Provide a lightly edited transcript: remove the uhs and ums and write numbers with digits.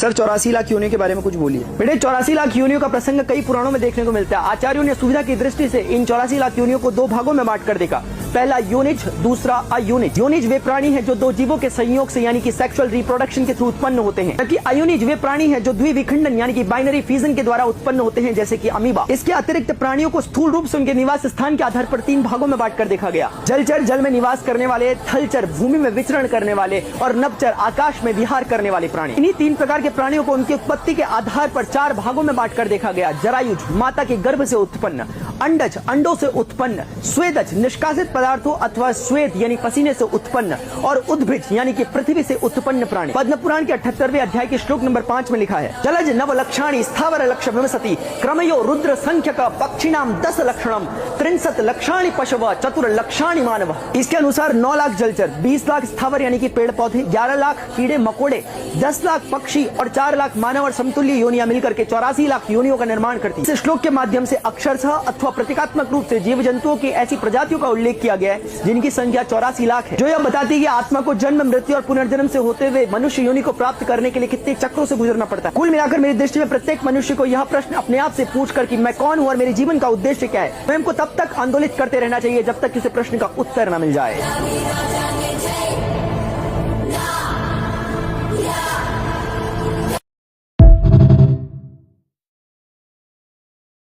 Sir 84 lakh योनियों के बारे में कुछ बोलिए। बेटे 84 लाख योनियों का प्रसंग कई पुराणों में देखने को मिलता है। आचार्यों ने सुविधा की दृष्टि से इन 84 लाख योनियों को दो भागों में बांट कर देखा। पहला यूनिज, दूसरा अयूनिज। यूनिज वे प्राणी हैं जो दो जीवों के संयोग से यानी कि सेक्सुअल रिप्रोडक्शन के थ्रू उत्पन्न होते हैं, जबकि अयूनिज वे प्राणी हैं जो द्विविखंडन यानी कि बाइनरी फ्यूजन के द्वारा उत्पन्न होते हैं, जैसे कि अमीबा। इसके अतिरिक्त प्राणियों को स्थूल रूप से उनके निवास स्थान के आधार पर तीन भागों में बांट कर देखा गया। जलचर जल में निवास करने वाले, थलचर भूमि में विचरण करने वाले और नभचर आकाश में विहार करने वाले प्राणी। इन्हीं तीन प्रकार के प्राणियों को उनकी उत्पत्ति के आधार पर चार भागों में बांट कर देखा गया। जरायुज माता के गर्भ से उत्पन्न, अंडज अंडों से उत्पन्न, स्वेदज निष्कासित पदार्थों अथवा श्वेत यानी पसीने से उत्पन्न और उद्भिज यानी कि पृथ्वी से उत्पन्न प्राणी। पद्म पुराण के 78वें अध्याय के श्लोक नंबर 5 में लिखा है, जलज नव लक्षाणी स्थावर लक्ष विमसति क्रमयो रुद्र संख्यक पक्षिणाम 10 लक्षणम 63 लक्षाणी पशव चतुर लक्षाणी मानव। इसके अनुसार 9 लाख जलचर, 20 लाख स्थावर यानी कि पेड़ पौधे, 11 लाख कीड़े मकोड़े, 10 लाख पक्षी और 4 लाख मानव और समतुल्य योनियां मिलकर के 84 लाख योनियों का निर्माण करती है। इस श्लोक के माध्यम से अक्षरशः अथवा प्रतीकात्मक रूप से जीव जंतुओं की ऐसी प्रजातियों का उल्लेख किया गया है जिनकी संख्या 84 लाख है, जो यह बताती है कि आत्मा को जन्म, मृत्यु और पुनर्जन्म से होते हुए मनुष्य योनि को प्राप्त करने के लिए कितने चक्रों से गुजरना पड़ता है। कुल मिलाकर मेरी दृष्टि में प्रत्येक मनुष्य को यह प्रश्न अपने आप से पूछकर कि मैं कौन हूँ और मेरे जीवन का उद्देश्य क्या है, स्वयं को तब तक आंदोलित करते रहना चाहिए जब तक किसी प्रश्न का उत्तर न मिल जाए।